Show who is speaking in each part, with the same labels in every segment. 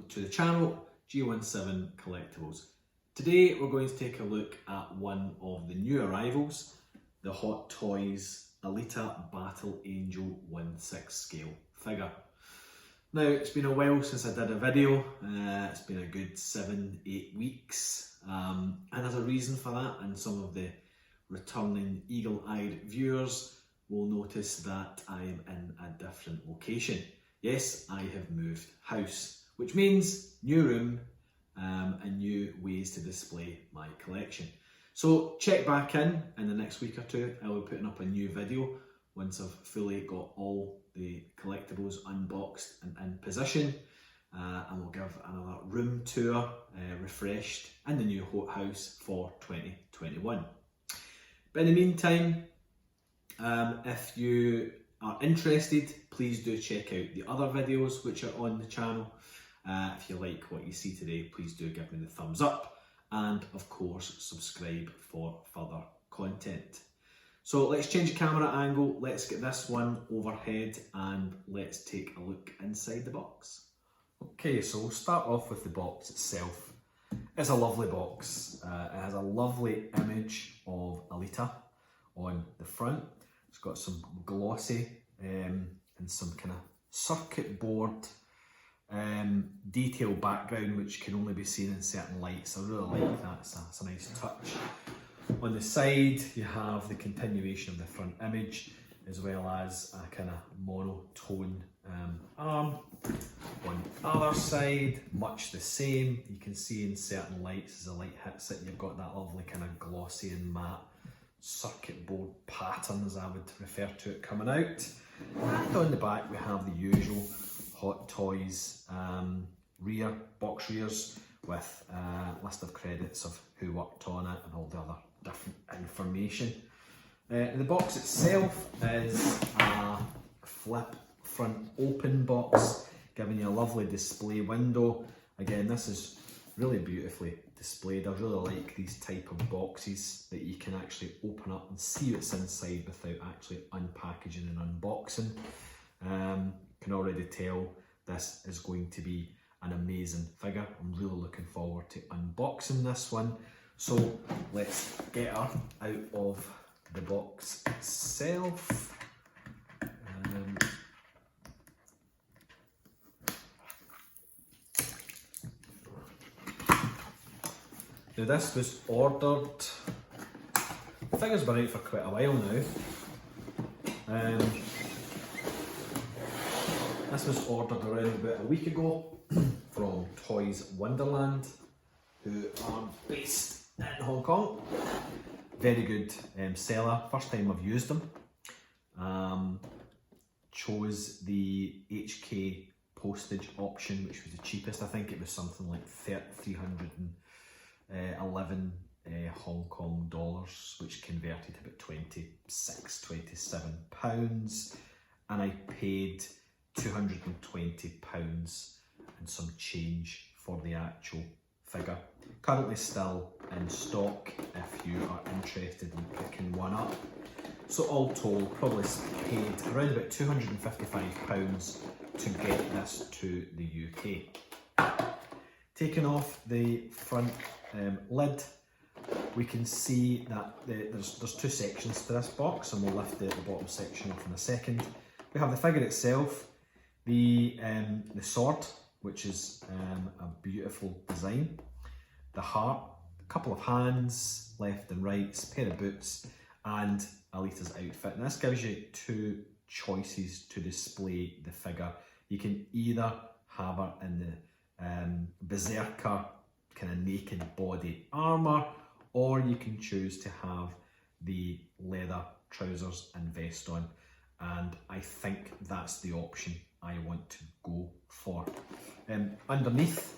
Speaker 1: welcome to the channel, G17 Collectibles. Today we're going to take a look at one of the new arrivals, the Hot Toys ALITA Battle Angel 1/6 scale figure. Now, it's been a while since I did a video, it's been a good 7-8 weeks, and there's a reason for that, and some of the returning eagle-eyed viewers will notice that I am in a different location. Yes, I have moved house, which means new room and new ways to display my collection. So check back in the next week or two. I will be putting up a new video once I've fully got all the collectibles unboxed and in position, and we'll give another room tour, refreshed, in the new hot house for 2021. But in the meantime, if you are interested, please do check out the other videos which are on the channel. If you like what you see today, please do give me the thumbs up, and of course subscribe for further content. So let's change the camera angle, let's get this one overhead and let's take a look inside the box. Okay, so we'll start off with the box itself. It's a lovely box. It has a lovely image of ALITA on the front. It's got some glossy and some kind of circuit board detail background which can only be seen in certain lights. I really like that, it's a nice touch. On the side you have the continuation of the front image, as well as a kind of monotone arm. On the other side, much the same. You can see in certain lights as the light hits it, you've got that lovely kind of glossy and matte circuit board pattern, as I would refer to it, coming out. And on the back we have the usual Hot Toys box rears with a list of credits of who worked on it and all the other different information. The box itself is a flip front open box, giving you a lovely display window. Again, this is really beautifully displayed. I really like these type of boxes that you can actually open up and see what's inside without actually unpackaging and unboxing. Can already tell this is going to be an amazing figure. I'm really looking forward to unboxing this one. So let's get her out of the box itself. Now this was ordered, the figure's been out for quite a while now. This was ordered around about a week ago from Toys Wonderland, who are based in Hong Kong. Very good seller, first time I've used them. Chose the HK postage option, which was the cheapest. I think it was something like 311 Hong Kong dollars, which converted to about 26, 27 pounds, and I paid £220 and some change for the actual figure. Currently still in stock if you are interested in picking one up. So all told, probably paid around about £255 to get this to the UK. Taking off the front lid, we can see that there's two sections to this box, and we'll lift the bottom section off in a second. We have the figure itself, the sword, which is a beautiful design, the heart, a couple of hands, left and right, pair of boots, and ALITA's outfit. And this gives you two choices to display the figure. You can either have her in the berserker kind of naked body armour, or you can choose to have the leather trousers and vest on, and I think that's the option I want to go for. Underneath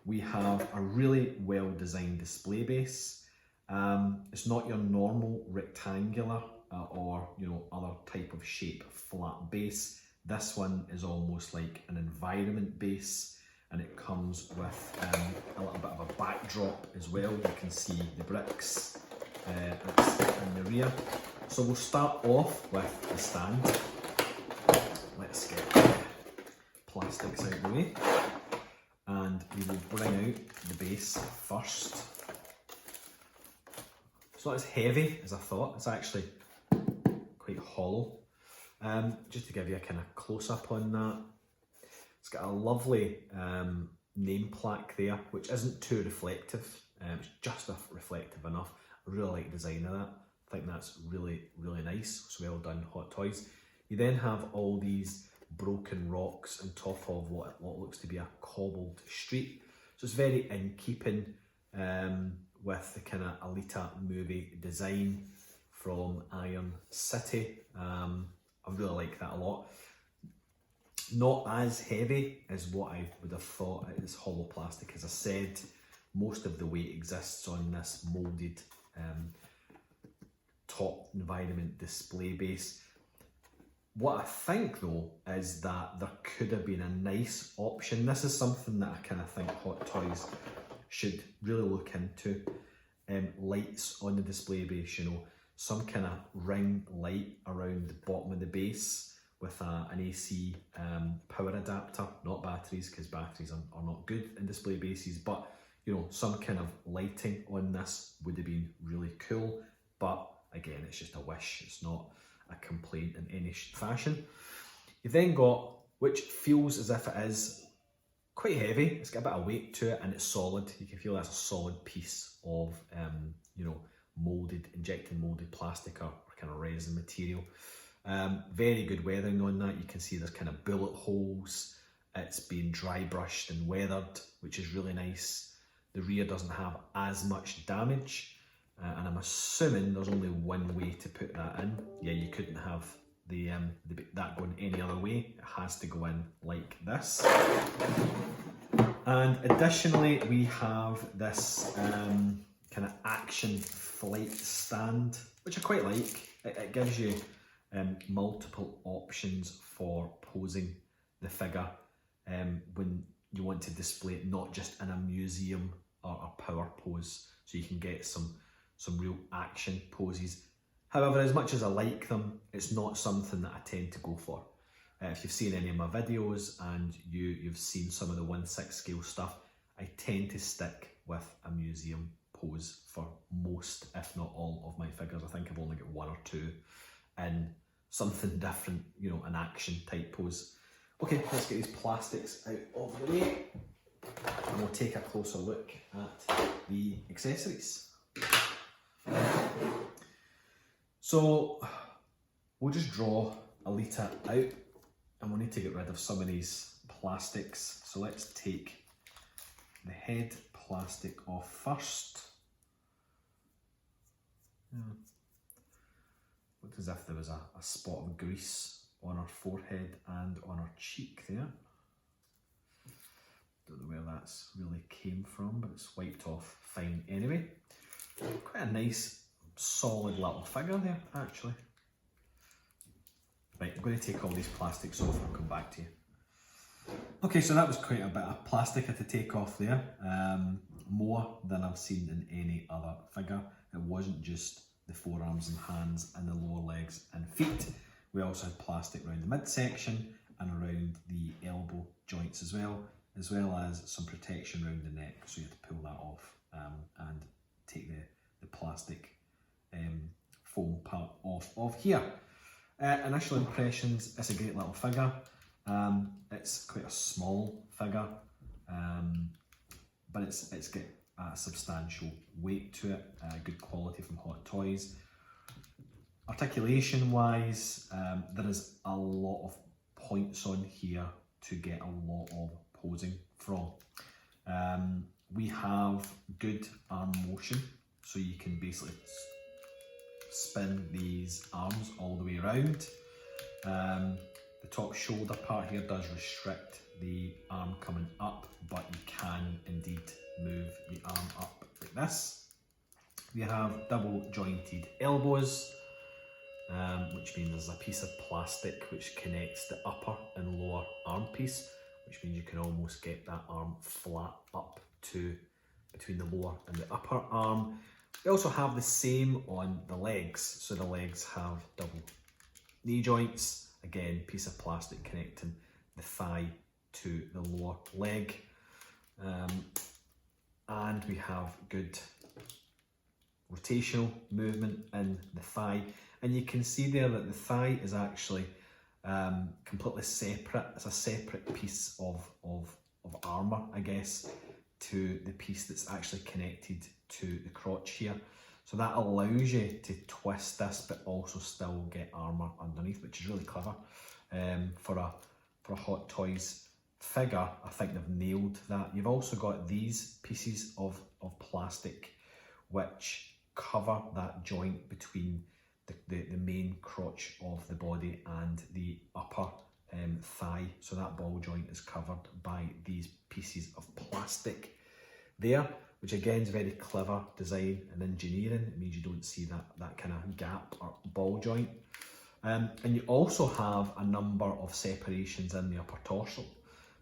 Speaker 1: we have a really well designed display base. It's not your normal rectangular or other type of shape flat base. This one is almost like an environment base, and it comes with a little bit of a backdrop as well. You can see the bricks that's in the rear. So we'll start off with the stand. Let's get the plastics out of the way. we will bring out the base first. It's not as heavy as I thought, it's actually quite hollow. Just to give you a kind of close-up on that, it's got a lovely name plaque there, which isn't too reflective, it's just reflective enough. I really like the design of that. I think that's really, really nice. It's well done, Hot Toys. You then have all these broken rocks on top of what looks to be a cobbled street. So it's very in keeping with the kind of ALITA movie design from Iron City. I really like that a lot. Not as heavy as what I would have thought it is hollow plastic. As I said, most of the weight exists on this moulded top environment display base. What I think though is that there could have been a nice option. This is something that I kind of think Hot Toys should really look into. Lights on the display base, you know, some kind of ring light around the bottom of the base with an AC power adapter, not batteries, because batteries are not good in display bases, but you know, some kind of lighting on this would have been really cool. But again, it's just a wish, it's not a complaint in any fashion. You've then got, which feels as if it is quite heavy, it's got a bit of weight to it and it's solid. You can feel that's a solid piece of, you know, injected molded plastic or kind of resin material. Very good weathering on that. You can see there's kind of bullet holes. It's been dry brushed and weathered, which is really nice. The rear doesn't have as much damage. And I'm assuming there's only one way to put that in. Yeah, you couldn't have that going any other way. It has to go in like this. And additionally, we have this kind of action flight stand, which I quite like. It gives you multiple options for posing the figure when you want to display it not just in a museum or a power pose, so you can get some real action poses. However, as much as I like them, it's not something that I tend to go for. If you've seen any of my videos and you've seen some of the 1/6 scale stuff, I tend to stick with a museum pose for most, if not all, of my figures. I think I've only got one or two in something different, you know, an action type pose. Okay, let's get these plastics out of the way and we'll take a closer look at the accessories. So we'll just draw ALITA out and we'll need to get rid of some of these plastics. So let's take the head plastic off first. Looks as if there was a spot of grease on her forehead and on her cheek there. Don't know where that's really came from, but it's wiped off fine anyway. Quite a nice, solid little figure there, actually. Right, I'm going to take all these plastics off and I'll come back to you. Okay, so that was quite a bit of plastic I had to take off there. More than I've seen in any other figure. It wasn't just the forearms and hands and the lower legs and feet. We also had plastic around the midsection and around the elbow joints as well as some protection around the neck, so you have to pull that off and take the plastic foam part off of here. Initial impressions, it's a great little figure. It's quite a small figure, but it's got a substantial weight to it, good quality from Hot Toys. Articulation wise, there is a lot of points on here to get a lot of posing from. We have good arm motion, so you can basically spin these arms all the way around. The top shoulder part here does restrict the arm coming up, but you can indeed move the arm up like this. We have double jointed elbows, which means there's a piece of plastic which connects the upper and lower arm piece, which means you can almost get that arm flat up to between the lower and the upper arm. We also have the same on the legs, so the legs have double knee joints, again piece of plastic connecting the thigh to the lower leg. and we have good rotational movement in the thigh, and you can see there that the thigh is actually completely separate. It's a separate piece of armour, I guess, to the piece that's actually connected to the crotch here. So that allows you to twist this but also still get armour underneath, which is really clever. For a Hot Toys figure, I think they've nailed that. You've also got these pieces of plastic which cover that joint between the main crotch of the body and the upper thigh. So that ball joint is covered by these pieces of plastic there, which again is very clever design and engineering. It means you don't see that kind of gap or ball joint. And you also have a number of separations in the upper torso.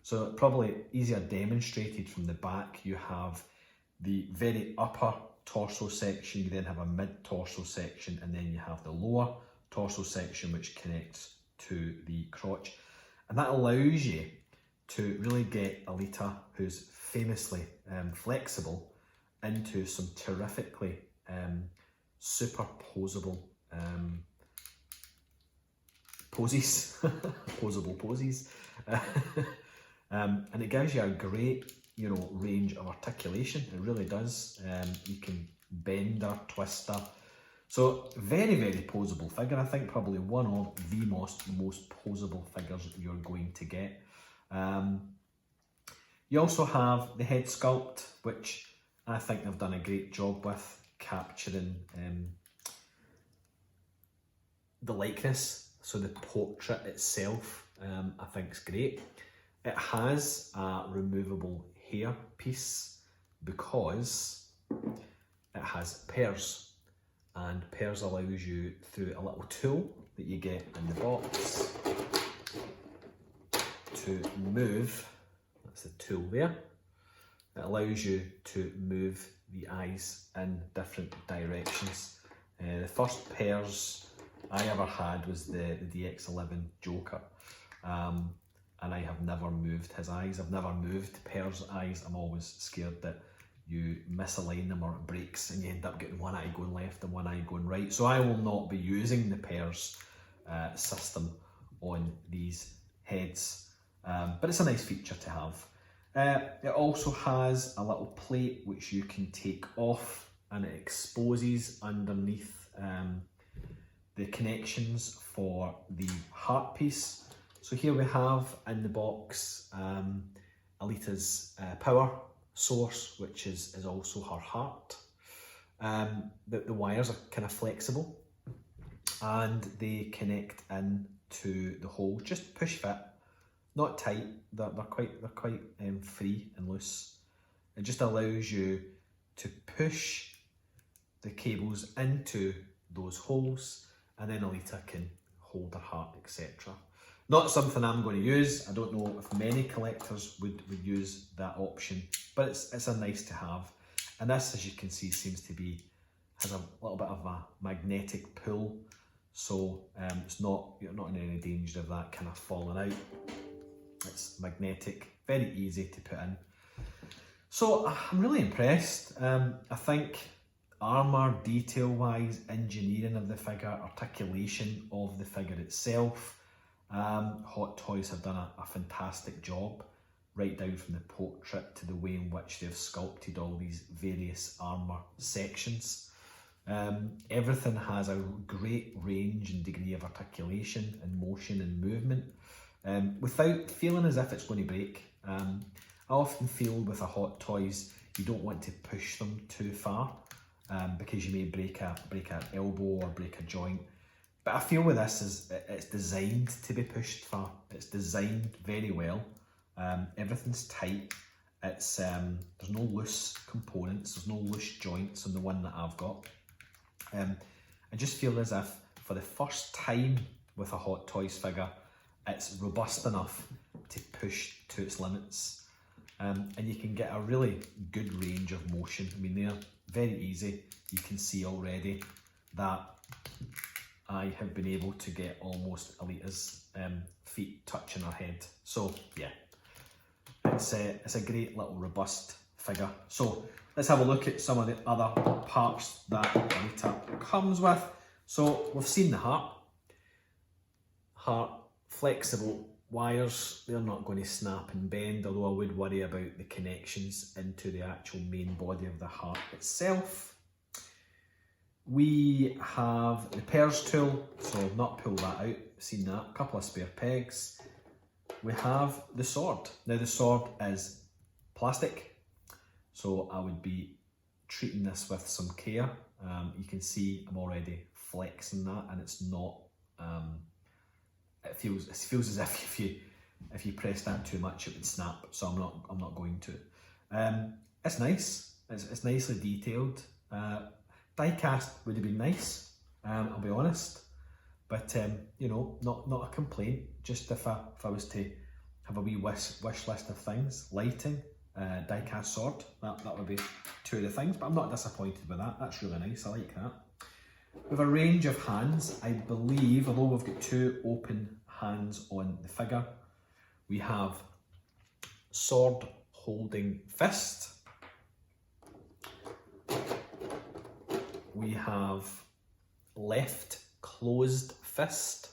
Speaker 1: So probably easier demonstrated from the back. You have the very upper torso section, you then have a mid-torso section, and then you have the lower torso section which connects to the crotch. And that allows you to really get ALITA, who's famously flexible, into some terrifically superposable poses, posable poses. And it gives you a great, range of articulation. It really does. You can bend her, twist her. So very, very posable figure. I think probably one of the most posable figures you're going to get. You also have the head sculpt, which I think they've done a great job with capturing the likeness. So the portrait itself, I think is great. It has a removable hair piece because it has pairs, and pairs allows you, through a little tool that you get in the box, to move. That's the tool there. It allows you to move the eyes in different directions. The first pairs I ever had was the DX11 Joker. And I have never moved his eyes. I've never moved Pear's eyes. I'm always scared that you misalign them or it breaks and you end up getting one eye going left and one eye going right. So I will not be using the Pear's system on these heads. But it's a nice feature to have. It also has a little plate which you can take off, and it exposes underneath the connections for the heart piece. So here we have in the box ALITA's power source, which is also her heart. The wires are kind of flexible and they connect into the hole, just push fit, not tight. They're quite free and loose. It just allows you to push the cables into those holes, and then ALITA can hold her heart, etc. Not something I'm going to use. I don't know if many collectors would use that option, but it's a nice to have. And this, as you can see, seems to has a little bit of a magnetic pull, so you're not in any danger of that kind of falling out. It's magnetic, very easy to put in. So I'm really impressed. I think armour, detail-wise, engineering of the figure, articulation of the figure itself, Hot Toys have done a fantastic job, right down from the portrait to the way in which they've sculpted all these various armour sections. Everything has a great range and degree of articulation and motion and movement, without feeling as if it's going to break. I often feel with a Hot Toys, you don't want to push them too far, because you may break an elbow or break a joint. But I feel with this it's designed to be pushed far. It's designed very well. Everything's tight. It's there's no loose components. There's no loose joints on the one that I've got. I just feel as if for the first time with a Hot Toys figure, it's robust enough to push to its limits. And you can get a really good range of motion. I mean, they're very easy. You can see already that I have been able to get almost ALITA's feet touching her head. So yeah, it's a great little robust figure. So let's have a look at some of the other parts that ALITA comes with. So we've seen the heart, flexible wires, they're not going to snap and bend, although I would worry about the connections into the actual main body of the heart itself. We have the pairs tool, so I've not pulled that out, seen that, a couple of spare pegs. We have the sword. Now the sword is plastic, so I would be treating this with some care. You can see I'm already flexing that, and it's not, it feels as if you press that too much it would snap, so I'm not going to. It's nice, it's nicely detailed. Die cast would have been nice, I'll be honest, but you know, not a complaint. Just if I was to have a wee wish list of things, lighting, die cast sword, that would be two of the things, but I'm not disappointed with that. That's really nice, I like that. We have a range of hands, I believe, although we've got two open hands on the figure. We have sword holding fist. We have left closed fist.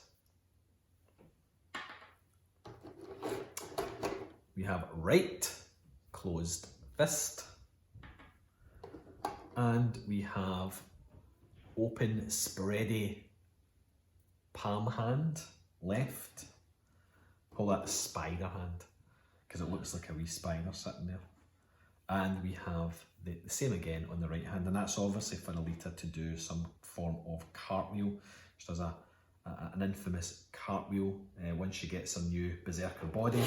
Speaker 1: We have right closed fist. And we have open spready palm hand, left. Call that the spider hand, because it looks like a wee spider sitting there. And we have the same again on the right hand, and that's obviously for ALITA to do some form of cartwheel. She does an infamous cartwheel once she gets her new berserker body,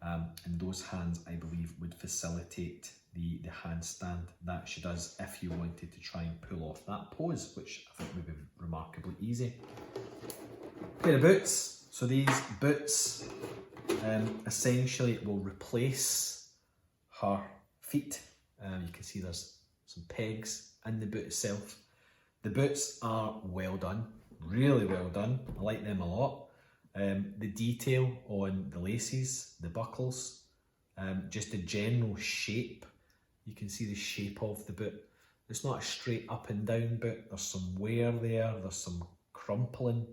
Speaker 1: and those hands, I believe, would facilitate the handstand that she does if you wanted to try and pull off that pose, which I think would be remarkably easy. Pair of boots. So these boots essentially will replace her feet. You can see there's some pegs in the boot itself. The boots are well done, really well done. I like them a lot. The detail on the laces, the buckles, just the general shape. You can see the shape of the boot. It's not a straight up and down boot. There's some wear there, there's some crumpling.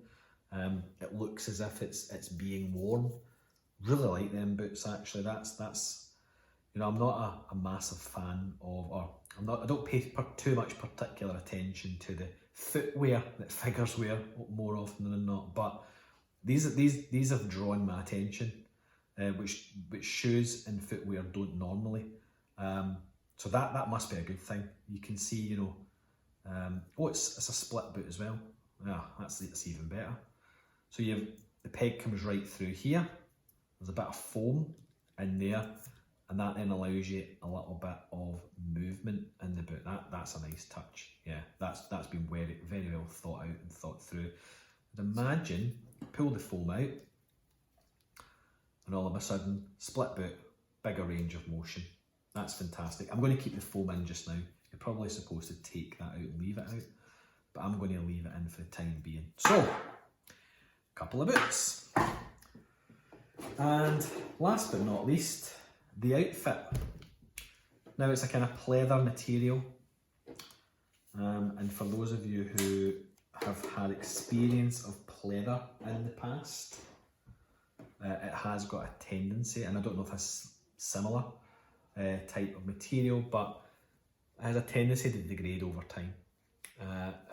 Speaker 1: It looks as if it's being worn. Really like them boots actually. That's you know, I'm not a massive fan of, or I don't pay too much particular attention to the footwear that figures wear more often than not, but these have drawn my attention, which shoes and footwear don't normally. So that must be a good thing. You can see, you know, oh, it's a split boot as well. Yeah, that's even better. So the peg comes right through here. There's a bit of foam in there, and that then allows you a little bit of movement in the boot. That's a nice touch. Yeah, that's been very, very well thought out and thought through. I'd imagine pull the foam out, and all of a sudden, split boot, bigger range of motion. That's fantastic. I'm going to keep the foam in just now. You're probably supposed to take that out and leave it out, but I'm going to leave it in for the time being. So, a couple of boots. And last but not least, the outfit. Now it's a kind of pleather material, and for those of you who have had experience of pleather in the past, it has got a tendency, and I don't know if it's similar type of material, but it has a tendency to degrade over time.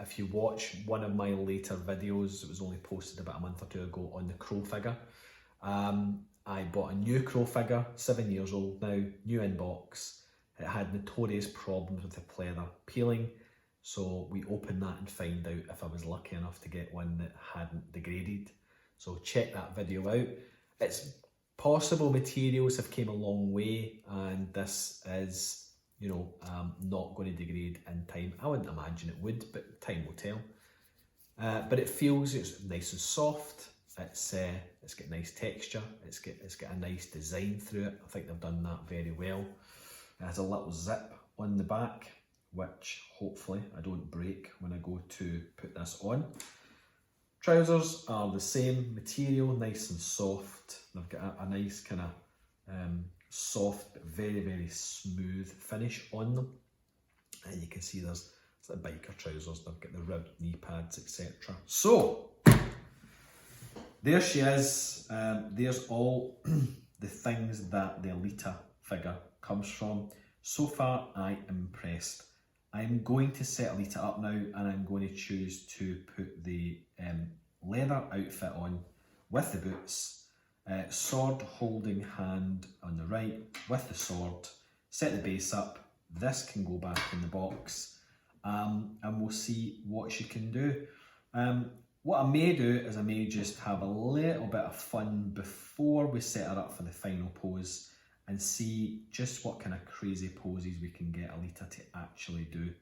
Speaker 1: If you watch one of my later videos, it was only posted about a month or two ago on the crow figure. I bought a new crow figure, 7 years old now, new in box. It had notorious problems with the pleather peeling, so we opened that and found out if I was lucky enough to get one that hadn't degraded. So check that video out. It's possible materials have came a long way, and this is, you know, not going to degrade in time. I wouldn't imagine it would, but time will tell. But it feels it's nice and soft. It's got nice texture. It's got a nice design through it. I think they've done that very well. It has a little zip on the back, which hopefully I don't break when I go to put this on. Trousers are the same material, nice and soft. They've got a nice kind of soft but very, very smooth finish on them. And you can see there's the biker trousers, they've got the ribbed knee pads, etc. So, there she is. There's all the things that the ALITA figure comes from. So far, I am impressed. I'm going to set ALITA up now, and I'm going to choose to put the leather outfit on with the boots, sword holding hand on the right with the sword, set the base up. This can go back in the box, and we'll see what she can do. What I may do is I may just have a little bit of fun before we set her up for the final pose and see just what kind of crazy poses we can get ALITA to actually do.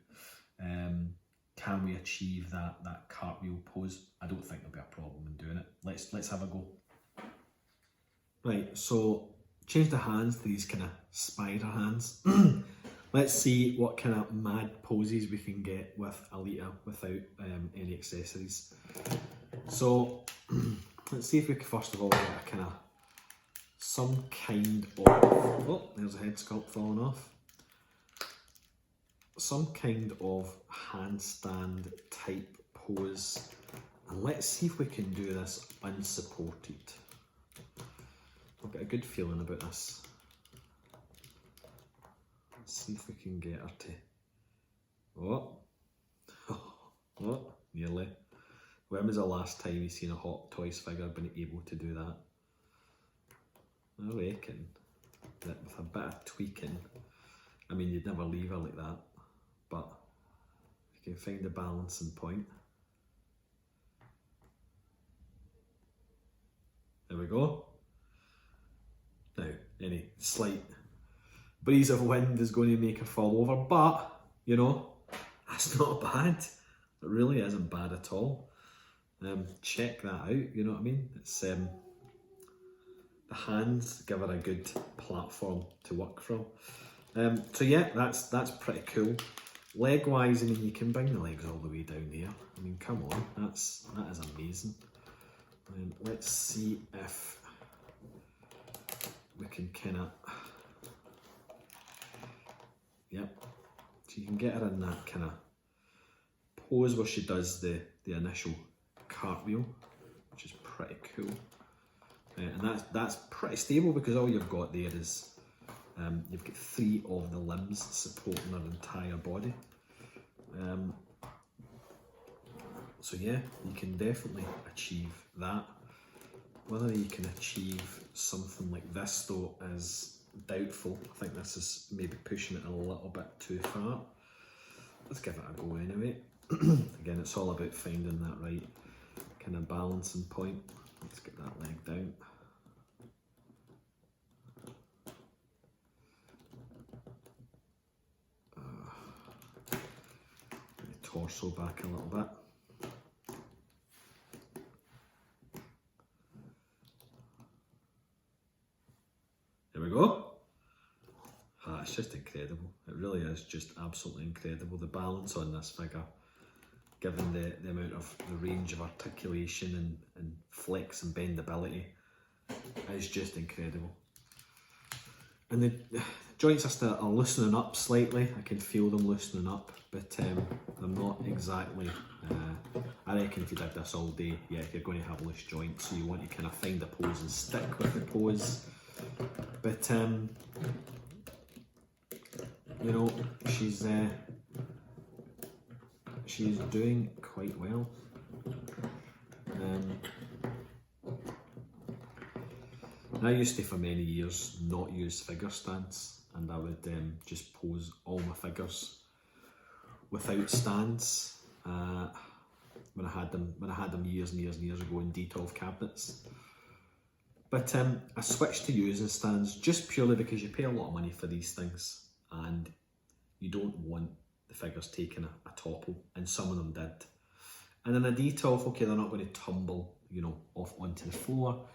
Speaker 1: Can we achieve that cartwheel pose? I don't think there'll be a problem in doing it. Let's have a go. Right, so change the hands to these kind of spider hands. Let's see what kind of mad poses we can get with ALITA without any accessories. So let's see if we can first of all get a kind of some kind of, oh, there's a head sculpt falling off. Some kind of handstand type pose. And let's see if we can do this unsupported. I've got a good feeling about this. Let's see if we can get her to, oh, nearly. When was the last time you seen a Hot Toys figure been able to do that? I reckon that with a bit of tweaking, I mean, you'd never leave her like that, but if you can find the balancing point. There we go. Now, any slight breeze of wind is going to make her fall over, but, you know, that's not bad. It really isn't bad at all. Check that out, you know what I mean? It's the hands give her a good platform to work from. So yeah, that's pretty cool. Leg wise, I mean, you can bring the legs all the way down there. I mean, come on, that is amazing. And let's see if we can kind of, yep. So you can get her in that kind of pose where she does the initial cartwheel, which is pretty cool. And that's pretty stable because all you've got there is you've got 3 of the limbs supporting her entire body. So yeah, you can definitely achieve that. Whether you can achieve something like this though is doubtful. I think this is maybe pushing it a little bit too far. Let's give it a go anyway. Again, it's all about finding that right kind of balancing point. Let's get that leg down. Torso back a little bit. There we go. It's just incredible. It really is just absolutely incredible. The balance on this figure, given the amount of the range of articulation and flex and bendability, is just incredible. And the joints are loosening up slightly. I can feel them loosening up, but they're not exactly, I reckon if you did this all day, yeah, you're going to have loose joints, so you want to kind of find a pose and stick with the pose. But, you know, she's doing quite well. I used to, for many years, not use figure stands, and I would just pose all my figures without stands when I had them years and years and years ago in Detolf cabinets. But I switched to using stands just purely because you pay a lot of money for these things, and you don't want the figures taking a topple, and some of them did. And in a Detolf, okay, they're not going to tumble, you know, off onto the floor.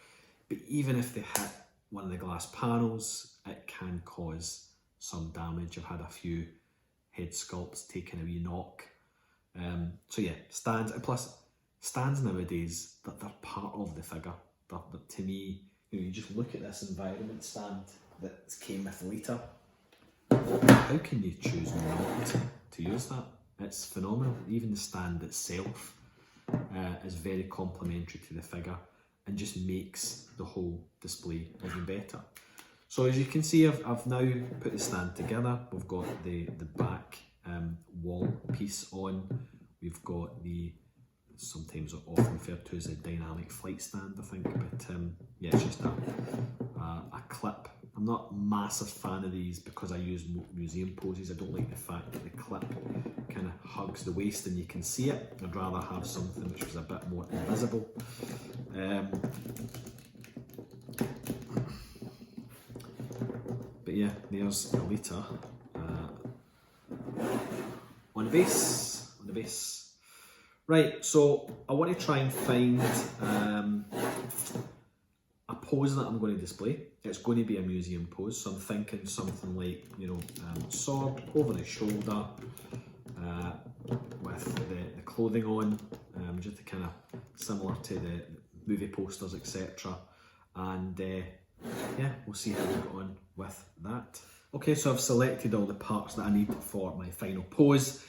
Speaker 1: But even if they hit one of the glass panels, it can cause some damage. I've had a few head sculpts taking a wee knock. So yeah, stands, and plus stands nowadays, they're part of the figure. To me, you know, you just look at this environment stand that came with ALITA. How can you choose not to use that? It's phenomenal. Even the stand itself is very complementary to the figure and just makes the whole display even better. So as you can see, I've now put the stand together. We've got the back wall piece on. We've got the, sometimes often referred to as a dynamic flight stand, I think, but yeah, it's just a clip. I'm not a massive fan of these because I use museum poses. I don't like the fact that the clip kind of hugs the waist and you can see it. I'd rather have something which was a bit more invisible. But yeah, there's ALITA on the base. Right, so I want to try and find a pose that I'm going to display. It's going to be a museum pose, so I'm thinking something like, you know, sword over the shoulder with the clothing on, just to kind of similar to the movie posters, etc. And yeah, we'll see how we get on with that. Okay, so I've selected all the parts that I need for my final pose.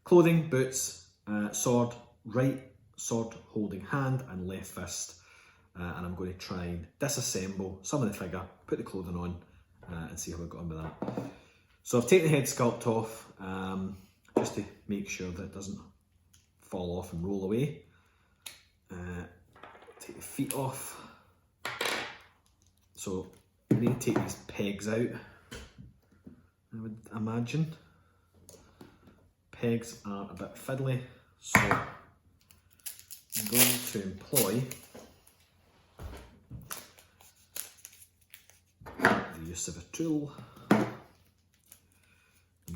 Speaker 1: Clothing, boots, sword, right sword holding hand and left fist. And I'm going to try and disassemble some of the figure, put the clothing on and see how we got on with that. So I've taken the head sculpt off just to make sure that it doesn't fall off and roll away. Take the feet off. So I need to take these pegs out, I would imagine. Pegs are a bit fiddly, so I'm going to employ the use of a tool. I'm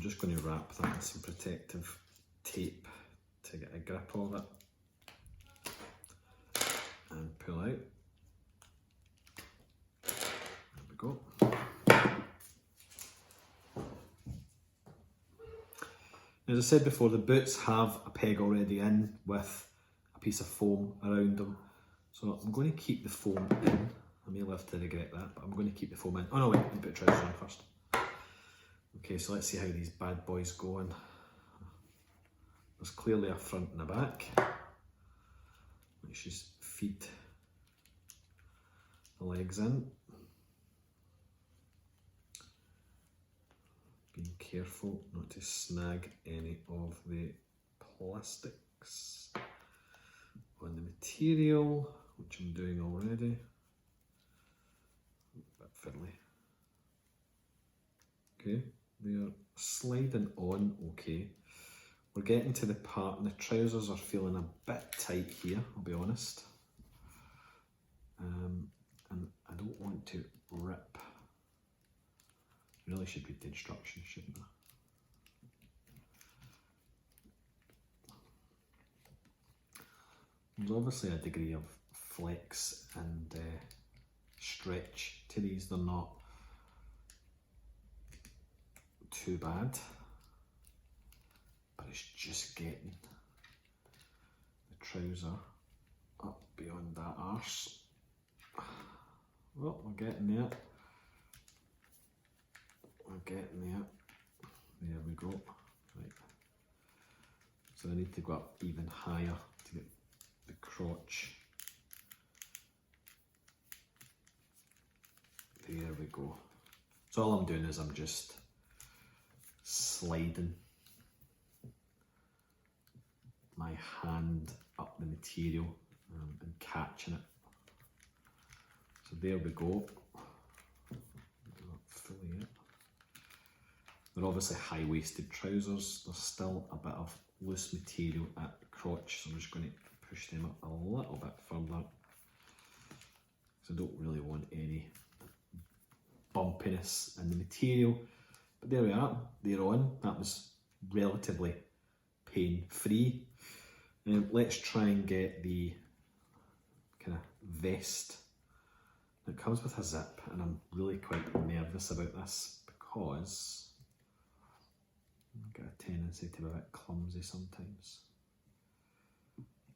Speaker 1: just going to wrap that in some protective tape to get a grip of it and pull out. There we go. As I said before, the boots have a peg already in with a piece of foam around them. So I'm going to keep the foam in. I may live to regret that, but I'm going to keep the foam in. Oh no, wait, let me put trousers on first. Okay, so let's see how these bad boys go on. There's clearly a front and a back, which is feed the legs in. Being careful not to snag any of the plastics on the material, which I'm doing already. A bit fiddly. Okay, they are sliding on okay. We're getting to the part, and the trousers are feeling a bit tight here, I'll be honest. And I don't want to rip. Really should read the instructions, shouldn't I? There's obviously a degree of flex and stretch to these. They're not too bad, but it's just getting the trouser up beyond that arse. Well, we're getting there. We're getting there. There we go. Right. So I need to go up even higher to get the crotch. There we go. So all I'm doing is I'm just sliding my hand up the material and catching it. So there we go. Not fully yet. They're obviously high-waisted trousers. There's still a bit of loose material at the crotch, so I'm just going to push them up a little bit further. So I don't really want any bumpiness in the material. But there we are, they're on. That was relatively pain-free. Let's try and get the kind of vest. It comes with a zip, and I'm really quite nervous about this because I've got a tendency to be a bit clumsy sometimes.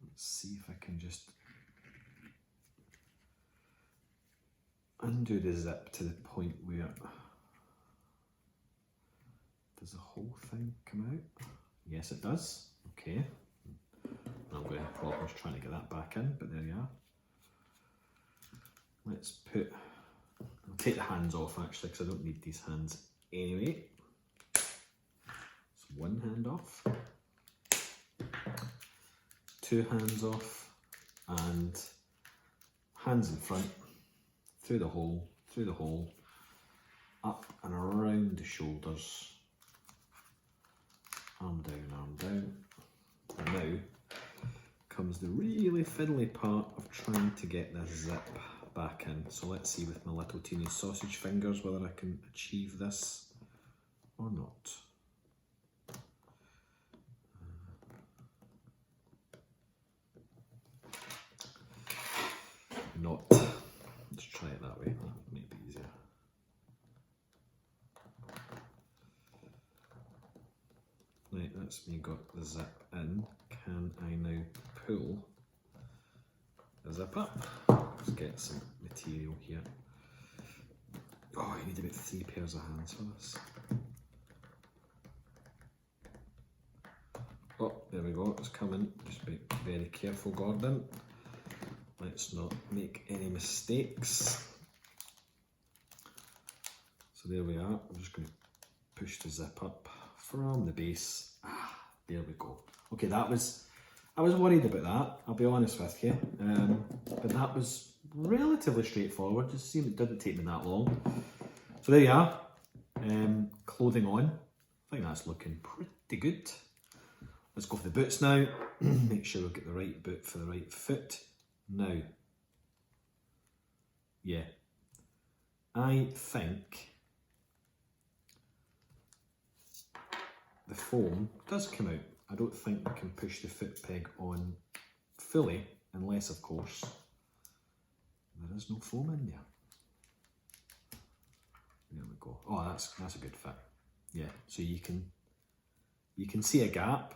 Speaker 1: Let's see if I can just undo the zip to the point where, does the whole thing come out? Yes, it does. Okay. I'm going to problems trying to get that back in, but there you are. Let's put, I'll take the hands off actually because I don't need these hands anyway. So one hand off, two hands off, and hands in front, through the hole, up and around the shoulders, arm down. And now comes the really fiddly part of trying to get this zip back in. So let's see with my little teeny sausage fingers whether I can achieve this or not. Not. Let's try it that way. That might be easier. Right, that's me got the zip in. Can I now pull the zip up? Let's get some material here. Oh, I need about 3 pairs of hands for this. Oh, there we go, it's coming. Just be very careful, Gordon. Let's not make any mistakes. So there we are. I'm just going to push the zip up from the base. Ah, there we go. Okay, I was worried about that, I'll be honest with you. But that was relatively straightforward. Just seemed it didn't take me that long. So there you are. Clothing on. I think that's looking pretty good. Let's go for the boots now. Make sure we've got the right boot for the right foot. Now, yeah, I think the foam does come out. I don't think we can push the foot peg on fully, unless of course there is no foam in there. There we go. Oh, that's a good fit. Yeah, so you can see a gap.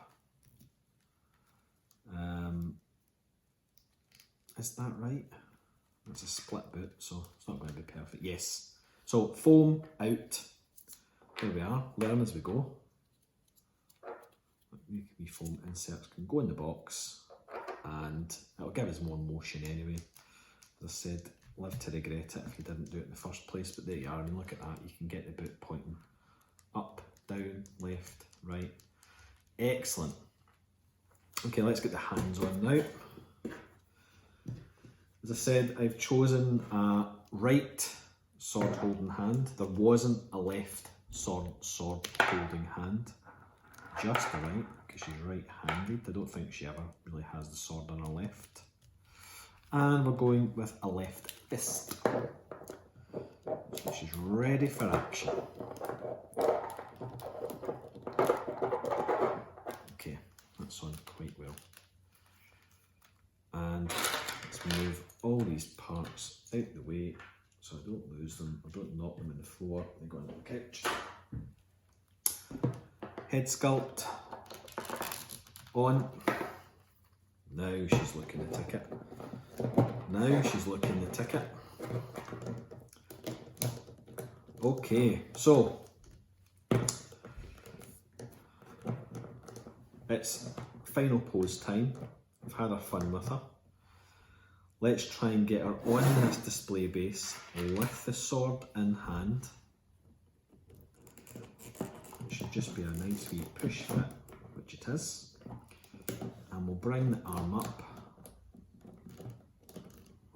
Speaker 1: Is that right? It's a split boot, so it's not going to be perfect. Yes. So foam out. There we are. Learn as we go. The foam inserts can go in the box, and it'll give us more motion anyway. As I said, live to regret it if you didn't do it in the first place. But there you are. I mean, look at that. You can get the boot pointing up, down, left, right. Excellent. Okay, let's get the hands on now. As I said, I've chosen a right sword holding hand. There wasn't a left sword holding hand, just the right, because she's right-handed. I don't think she ever really has the sword on her left. And we're going with a left fist. So she's ready for action. Okay, that's on quite well. And let's move all these parts out the way so I don't lose them, I don't knock them on the floor, they go on the couch. Head sculpt on. Now she's looking the ticket. Now she's looking the ticket. Okay, so it's final pose time. I've had our fun with her. Let's try and get her on this display base with the sword in hand. It should just be a nice wee push fit, which it is. And we'll bring the arm up.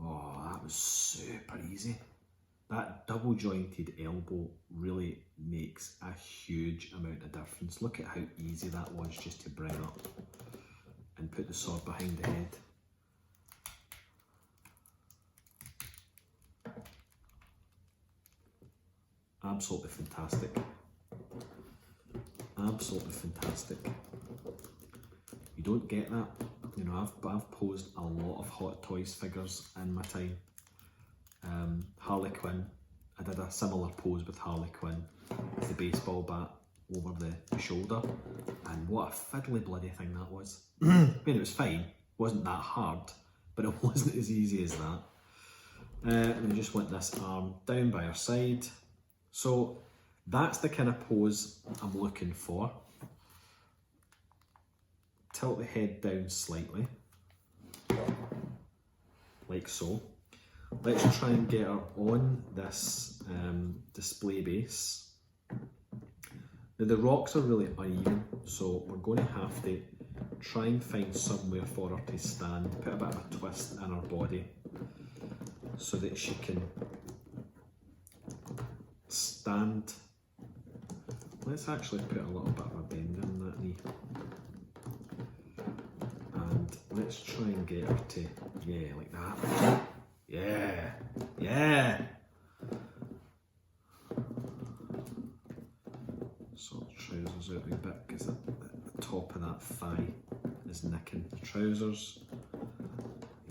Speaker 1: Oh, that was super easy. That double jointed elbow really makes a huge amount of difference. Look at how easy that was just to bring up and put the sword behind the head. Absolutely fantastic. Absolutely fantastic. You don't get that. You know, I've posed a lot of Hot Toys figures in my time. Harley Quinn. I did a similar pose with Harley Quinn with the baseball bat over the shoulder, and what a fiddly bloody thing that was. I mean, it was fine. It wasn't that hard, but it wasn't as easy as that. And we just want this arm down by our side. So that's the kind of pose I'm looking for. Tilt the head down slightly, like so. Let's try and get her on this display base. Now the rocks are really uneven, so we're going to have to try and find somewhere for her to stand, put a bit of a twist in her body so that she can stand. Let's actually put a little bit of a bend in that knee. And let's try and get her to, yeah, like that. Yeah, yeah. Sort the trousers out a wee bit because the top of that thigh is nicking the trousers.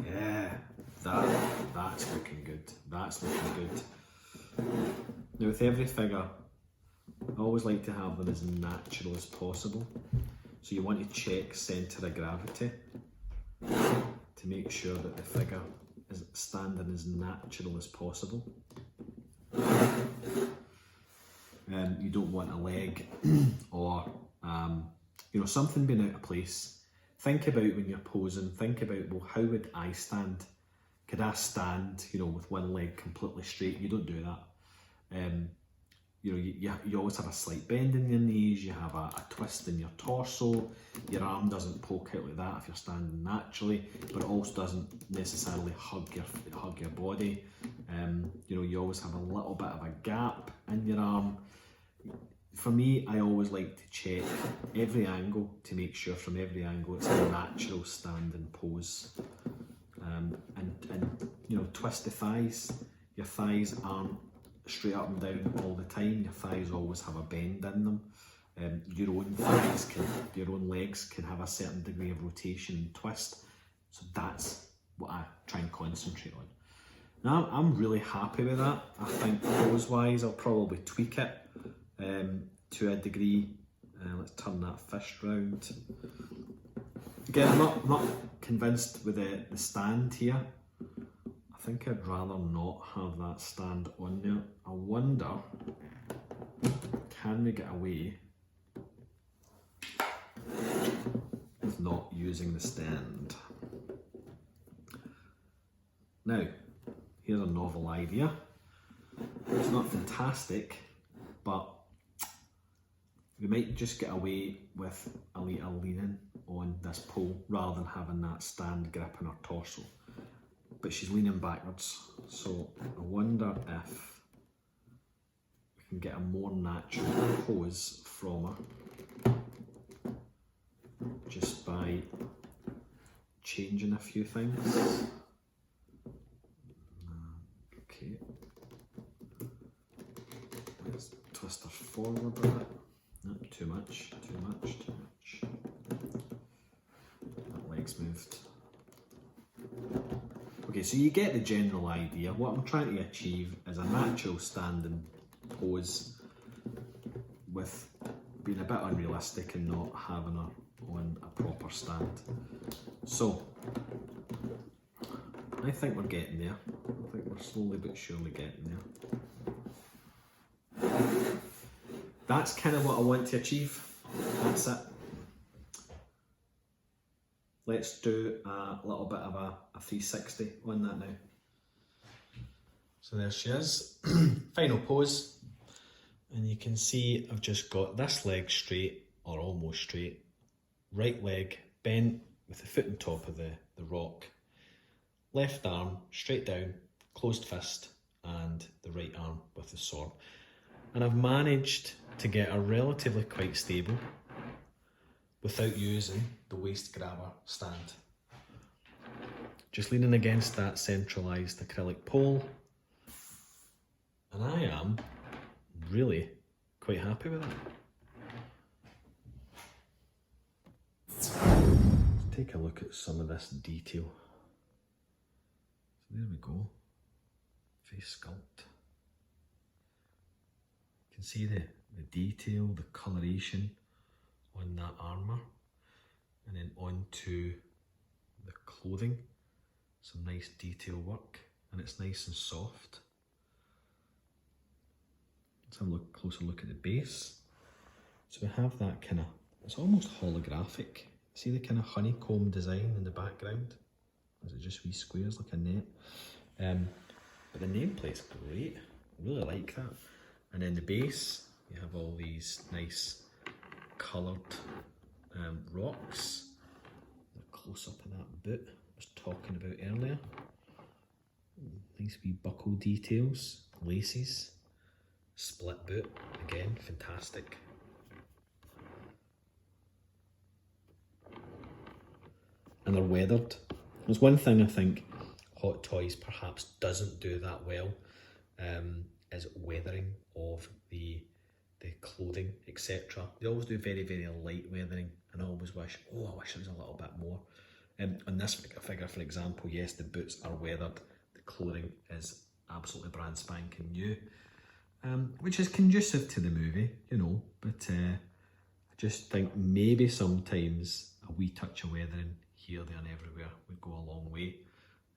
Speaker 1: Yeah, that's looking good. That's looking good. Now with every figure, I always like to have them as natural as possible. So you want to check centre of gravity to make sure that the figure is standing as natural as possible. You don't want a leg or something being out of place. Think about when you're posing, think about, well, how would I stand? Could I stand, with one leg completely straight? You don't do that. You always have a slight bend in your knees, you have a twist in your torso, your arm doesn't poke out like that if you're standing naturally, but it also doesn't necessarily hug your body. You always have a little bit of a gap in your arm. For me, I always like to check every angle to make sure from every angle it's a natural standing pose. And twist the thighs. Your thighs aren't straight up and down all the time. Your thighs always have a bend in them. Your own legs can have a certain degree of rotation and twist. So that's what I try and concentrate on. Now I'm really happy with that. I think pose wise I'll probably tweak it to a degree. Let's turn that fist round. Again, I'm not convinced with the stand here. I think I'd rather not have that stand on there. I wonder, can we get away with not using the stand? Now, here's a novel idea. It's not fantastic, but we might just get away with ALITA leaning on this pole rather than having that stand gripping her torso. But she's leaning backwards, so I wonder if we can get a more natural pose from her just by changing a few things. Okay, let's twist her forward a bit. Not too much, too much, too much. That leg's moved. Okay, so you get the general idea. What I'm trying to achieve is a natural standing pose with being a bit unrealistic and not having her on a proper stand. So, I think we're getting there. I think we're slowly but surely getting there. That's kind of what I want to achieve. That's it. Let's do a little bit of a 360 on that now. So there she is, final pose. And you can see I've just got this leg straight, or almost straight. Right leg bent with the foot on top of the rock. Left arm straight down, closed fist, and the right arm with the sword. And I've managed to get her relatively quite stable without using the waist grabber stand. Just leaning against that centralised acrylic pole. And I am really quite happy with that. Let's take a look at some of this detail. So there we go. Face sculpt. You can see the detail, the coloration on that armour, and then onto the clothing. Some nice detail work. and it's nice and soft. Let's have a closer look at the base. So we have that kind of, it's almost holographic. See the kind of honeycomb design in the background? Is it just wee squares like a net? But the nameplate's great. I really like that. And then the base, you have all these nice coloured rocks. A close up of that boot I was talking about earlier. Nice wee buckle details, laces, split boot, again, fantastic. And they're weathered. There's one thing I think Hot Toys perhaps doesn't do that well, is weathering of the clothing, etc. They always do very, very light weathering, and I always wish, I wish there was a little bit more. On this figure, for example, yes, the boots are weathered, the clothing is absolutely brand spanking new, which is conducive to the movie, you know, but I just think maybe sometimes a wee touch of weathering here, there and everywhere would go a long way.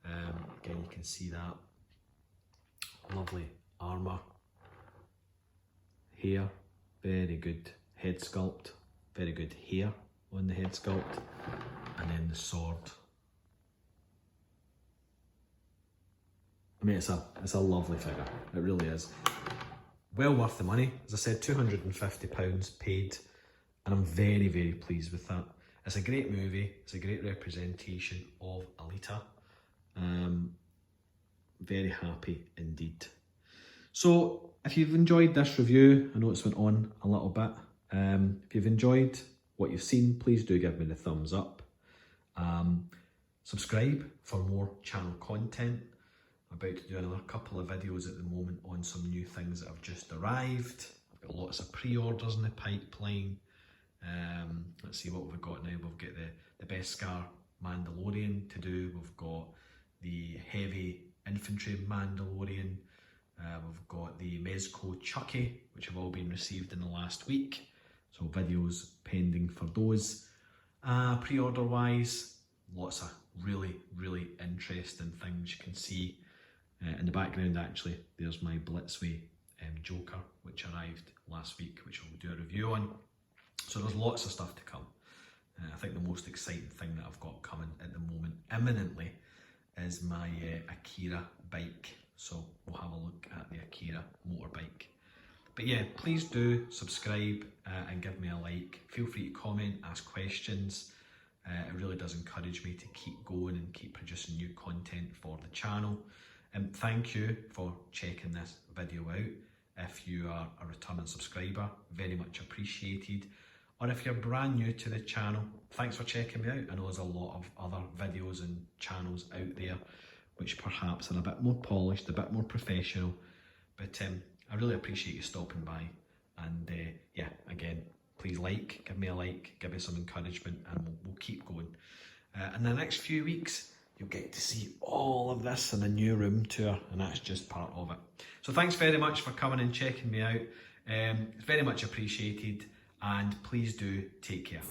Speaker 1: Again, you can see that lovely armour, hair, very good head sculpt, very good hair on the head sculpt, and then the sword. I mean, it's a lovely figure, it really is. Well worth the money. As I said, £250 paid, and I'm very, very pleased with that. It's a great movie, it's a great representation of ALITA. Very happy indeed. So if you've enjoyed this review, I know it's went on a little bit. If you've enjoyed what you've seen, please do give me the thumbs up. Subscribe for more channel content. I'm about to do another couple of videos at the moment on some new things that have just arrived. I've got lots of pre-orders in the pipeline. Let's see what we've got now. We've got the Beskar Mandalorian to do. We've got the Heavy Infantry Mandalorian. We've got the Mezco Chucky, which have all been received in the last week. So videos pending for those. Pre-order wise, lots of really, really interesting things you can see. In the background actually, there's my Blitzway Joker, which arrived last week, which we'll do a review on. So there's lots of stuff to come. I think the most exciting thing that I've got coming at the moment, imminently, is my Akira bike. So we'll have a look at the Akira motorbike. But yeah, please do subscribe and give me a like. Feel free to comment, ask questions. It really does encourage me to keep going and keep producing new content for the channel. Thank you for checking this video out. If you are a returning subscriber, very much appreciated. Or if you're brand new to the channel, thanks for checking me out. I know there's a lot of other videos and channels out there which perhaps are a bit more polished, a bit more professional, but I really appreciate you stopping by. And yeah, again, please give me a like, give me some encouragement, and we'll keep going. In the next few weeks, you'll get to see all of this in a new room tour, and that's just part of it. So thanks very much for coming and checking me out. It's very much appreciated, and please do take care.